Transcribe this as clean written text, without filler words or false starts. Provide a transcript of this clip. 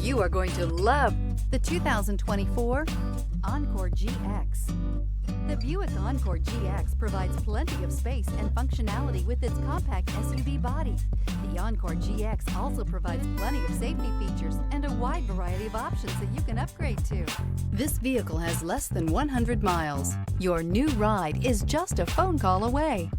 You are going to love the 2024 Encore GX. The Buick Encore GX provides plenty of space and functionality with its compact SUV body. The Encore GX also provides plenty of safety features and a wide variety of options that you can upgrade to. This vehicle has less than 100 miles. Your new ride is just a phone call away.